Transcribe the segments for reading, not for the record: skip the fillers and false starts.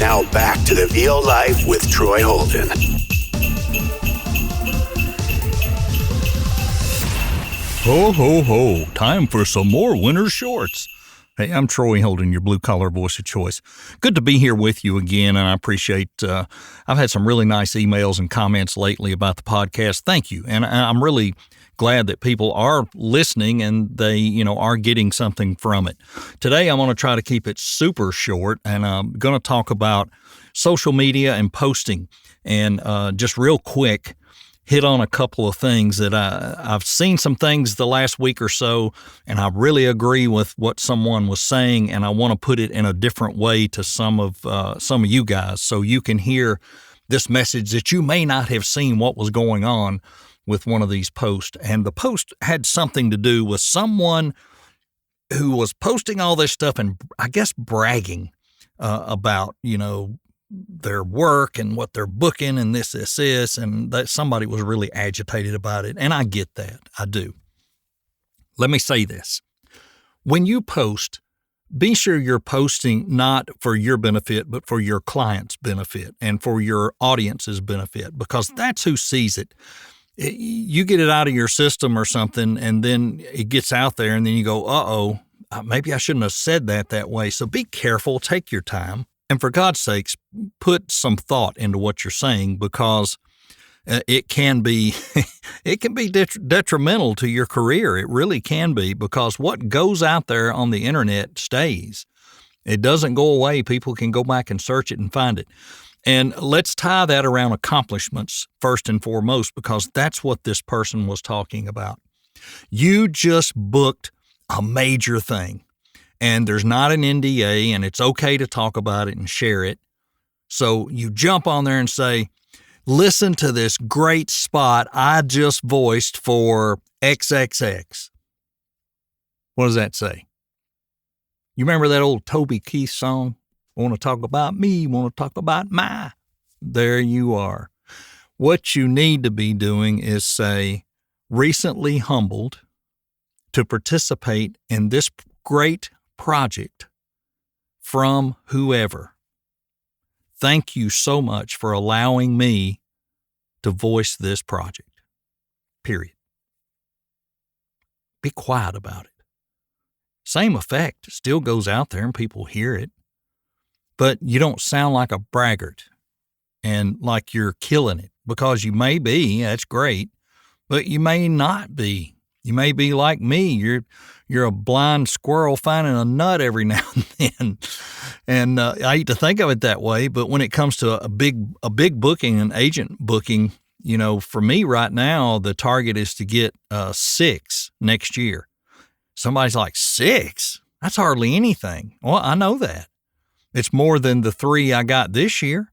Now back to the VO Life with Troy Holden. Ho, ho, ho. Time for some more winter shorts. Hey, I'm Troy Holden, your blue-collar voice of choice. Good to be here with you again, and I appreciate I've had some really nice emails and comments lately about the podcast. Thank you, and I'm really glad that people are listening and they, are getting something from it. Today, I'm going to try to keep it super short, and I'm going to talk about social media and posting, and just real quick, hit on a couple of things that I've seen some things the last week or so, and I really agree with what someone was saying, and I want to put it in a different way to some of you guys so you can hear this message that you may not have seen what was going on with one of these posts. And the post had something to do with someone who was posting all this stuff and I guess bragging about, their work and what they're booking and this, and that somebody was really agitated about it. And I get that. I do. Let me say this. When you post, be sure you're posting not for your benefit, but for your client's benefit and for your audience's benefit, because that's who sees it. You get it out of your system or something, and then it gets out there, and then you go, uh-oh, maybe I shouldn't have said that way. So be careful. Take your time. And for God's sakes, put some thought into what you're saying, because it can be detrimental to your career. It really can be, because what goes out there on the internet stays. It doesn't go away. People can go back and search it and find it. And let's tie that around accomplishments first and foremost, because that's what this person was talking about. You just booked a major thing. And there's not an NDA, and it's okay to talk about it and share it. So you jump on there and say, listen to this great spot I just voiced for XXX. What does that say? You remember that old Toby Keith song? Want to talk about me, want to talk about my. There you are. What you need to be doing is say, recently humbled to participate in this great project from whoever. Thank you so much for allowing me to voice this project. Period. Be quiet about it. Same effect still goes out there and people hear it, but you don't sound like a braggart and like you're killing it, because you may be, that's great, but you may not be. You may be like me. You're a blind squirrel finding a nut every now and then. And I hate to think of it that way, but when it comes to a big booking, an agent booking, for me right now, the target is to get 6 next year. Somebody's like, 6? That's hardly anything. Well, I know that. It's more than the 3 I got this year.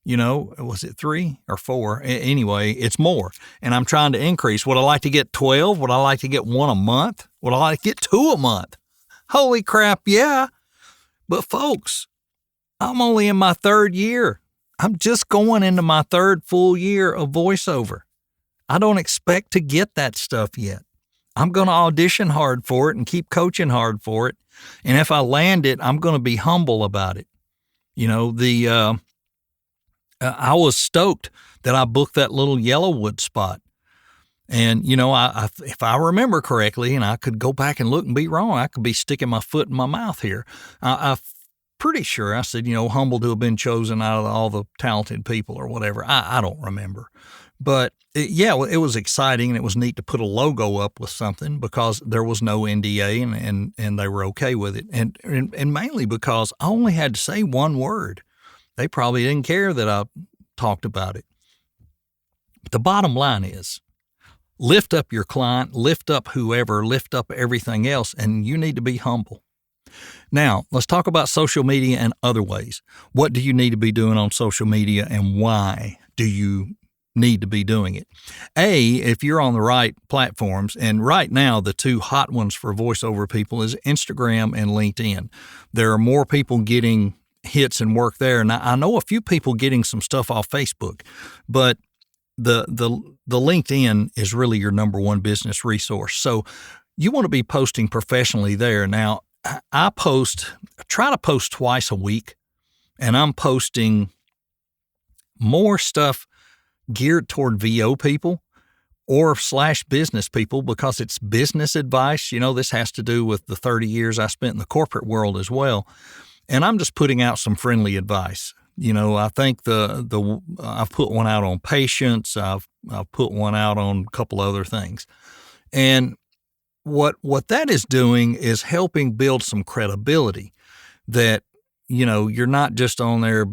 Was it 3 or 4? Anyway, it's more. And I'm trying to increase. Would I like to get 12? Would I like to get 1 a month? Would I like to get 2 a month? Holy crap, yeah. But folks, I'm only in my 3rd year. I'm just going into my 3rd full year of voiceover. I don't expect to get that stuff yet. I'm going to audition hard for it and keep coaching hard for it. And if I land it, I'm going to be humble about it. I was stoked that I booked that little Yellowwood spot. And, if I remember correctly, and I could go back and look and be wrong, I could be sticking my foot in my mouth here. I'm pretty sure I said, humble to have been chosen out of all the talented people or whatever. I don't remember. But it was exciting, and it was neat to put a logo up with something, because there was no NDA and they were okay with it. And mainly because I only had to say one word. They probably didn't care that I talked about it. But the bottom line is, lift up your client, lift up whoever, lift up everything else, and you need to be humble. Now, let's talk about social media and other ways. What do you need to be doing on social media, and why do you need to be doing it? If you're on the right platforms, and right now the 2 hot ones for voiceover people is Instagram and LinkedIn. There are more people getting hits and work there. Now, I know a few people getting some stuff off Facebook, but the LinkedIn is really your number one business resource. So you want to be posting professionally there. Now, I try to post twice a week, and I'm posting more stuff geared toward VO people or / business people because it's business advice. This has to do with the 30 years I spent in the corporate world as well. And I'm just putting out some friendly advice. I think I've put one out on patience. I've put one out on a couple other things. And what that is doing is helping build some credibility that, you're not just on there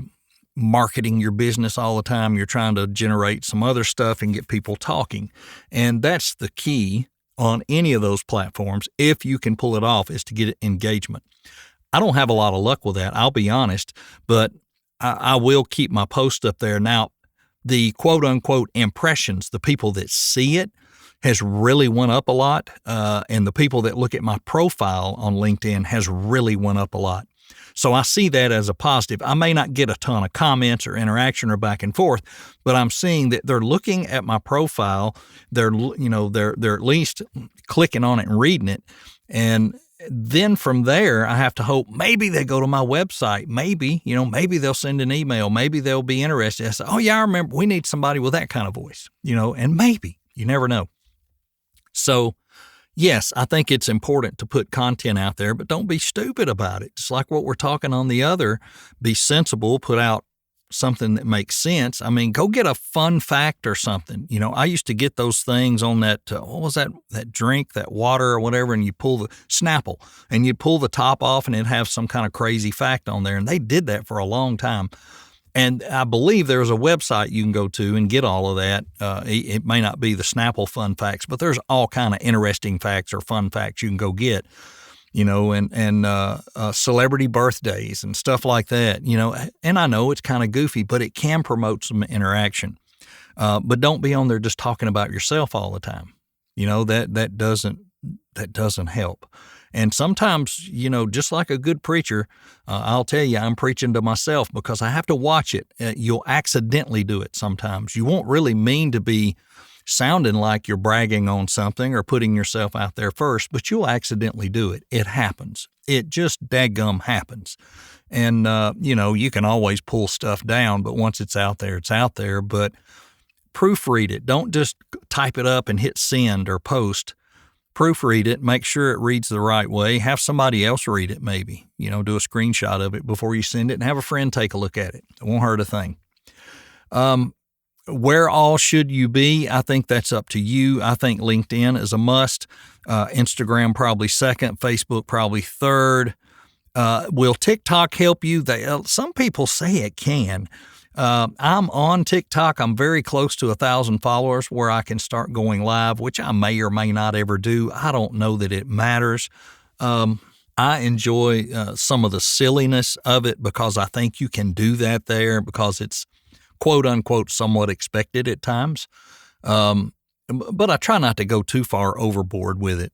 marketing your business all the time. You're trying to generate some other stuff and get people talking. And that's the key on any of those platforms, if you can pull it off, is to get engagement. I don't have a lot of luck with that, I'll be honest, but I will keep my post up there. Now, the quote unquote impressions, the people that see it, has really went up a lot. And the people that look at my profile on LinkedIn has really went up a lot. So I see that as a positive. I may not get a ton of comments or interaction or back and forth, but I'm seeing that they're looking at my profile. They're at least clicking on it and reading it. And then from there, I have to hope maybe they go to my website. Maybe they'll send an email. Maybe they'll be interested. I say, oh yeah, I remember we need somebody with that kind of voice, and maybe, you never know. So yes, I think it's important to put content out there, but don't be stupid about it. Just like what we're talking on the other, be sensible, put out something that makes sense. I mean, go get a fun fact or something. I used to get those things on that, what was that drink, that water or whatever, and you pull the Snapple and you pull the top off and it'd have some kind of crazy fact on there. And they did that for a long time. And I believe there's a website you can go to and get all of that. It may not be the Snapple fun facts, but there's all kind of interesting facts or fun facts you can go get, and celebrity birthdays and stuff like that, and I know it's kind of goofy, but it can promote some interaction. But don't be on there just talking about yourself all the time. That doesn't help. And sometimes, just like a good preacher, I'll tell you, I'm preaching to myself because I have to watch it. You'll accidentally do it sometimes. You won't really mean to be sounding like you're bragging on something or putting yourself out there first, but you'll accidentally do it. It happens. It just dadgum happens. And, you can always pull stuff down, but once it's out there, it's out there. But proofread it. Don't just type it up and hit send or post. Proofread it, make sure it reads the right way. Have somebody else read it maybe. Do a screenshot of it before you send it and have a friend take a look at it. It won't hurt a thing. Where all should you be? I think that's up to you. I think LinkedIn is a must. Instagram probably second. Facebook probably third. Will TikTok help you? Some people say it can. I'm on TikTok. I'm very close to 1,000 followers where I can start going live, which I may or may not ever do. I don't know that it matters. I enjoy some of the silliness of it because I think you can do that there because it's quote unquote somewhat expected at times. But I try not to go too far overboard with it.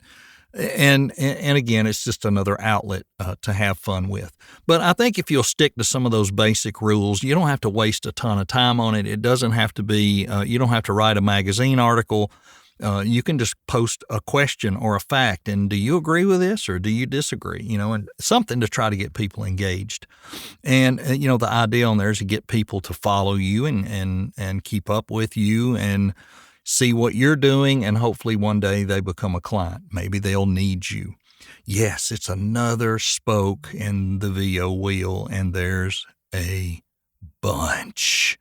And again, it's just another outlet to have fun with. But I think if you'll stick to some of those basic rules, you don't have to waste a ton of time on it. It doesn't have to be, you don't have to write a magazine article. You can just post a question or a fact. And do you agree with this or do you disagree? And something to try to get people engaged. And, the idea on there is to get people to follow you and keep up with you and see what you're doing, and hopefully one day they become a client. Maybe they'll need you. Yes, it's another spoke in the VO wheel, and there's a bunch,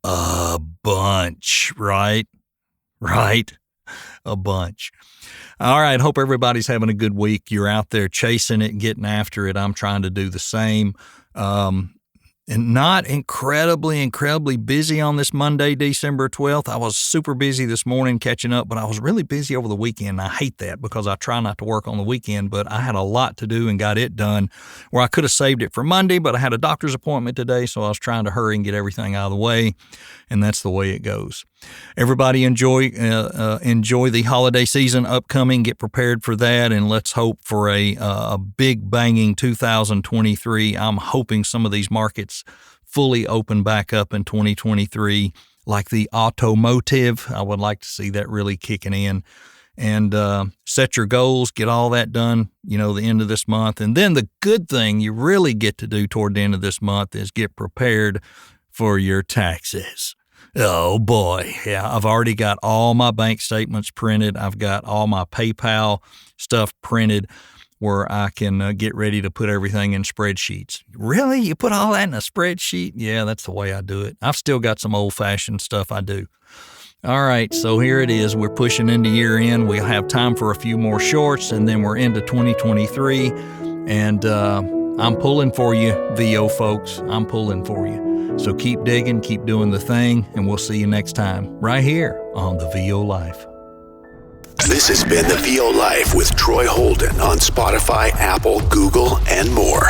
right? Right? A bunch. All right, hope everybody's having a good week. You're out there chasing it, getting after it. I'm trying to do the same. And not incredibly busy on this Monday, December 12th. I was super busy this morning catching up, but I was really busy over the weekend. I hate that because I try not to work on the weekend, but I had a lot to do and got it done where I could have saved it for Monday, but I had a doctor's appointment today, so I was trying to hurry and get everything out of the way, and that's the way it goes. Everybody enjoy the holiday season upcoming. Get prepared for that, and let's hope for a big banging 2023. I'm hoping some of these markets fully open back up in 2023, like the automotive. I would like to see that really kicking in. and set your goals, get all that done, the end of this month. And then the good thing you really get to do toward the end of this month is get prepared for your taxes. Oh boy. Yeah. I've already got all my bank statements printed. I've got all my PayPal stuff printed where I can get ready to put everything in spreadsheets. Really? You put all that in a spreadsheet? Yeah, that's the way I do it. I've still got some old-fashioned stuff I do. All right, so here it is. We're pushing into year end. We'll have time for a few more shorts, and then we're into 2023. And I'm pulling for you, VO folks. I'm pulling for you. So keep digging, keep doing the thing, and we'll see you next time right here on the VO Life. This has been the VO Life with Troy Holden on Spotify, Apple, Google, and more.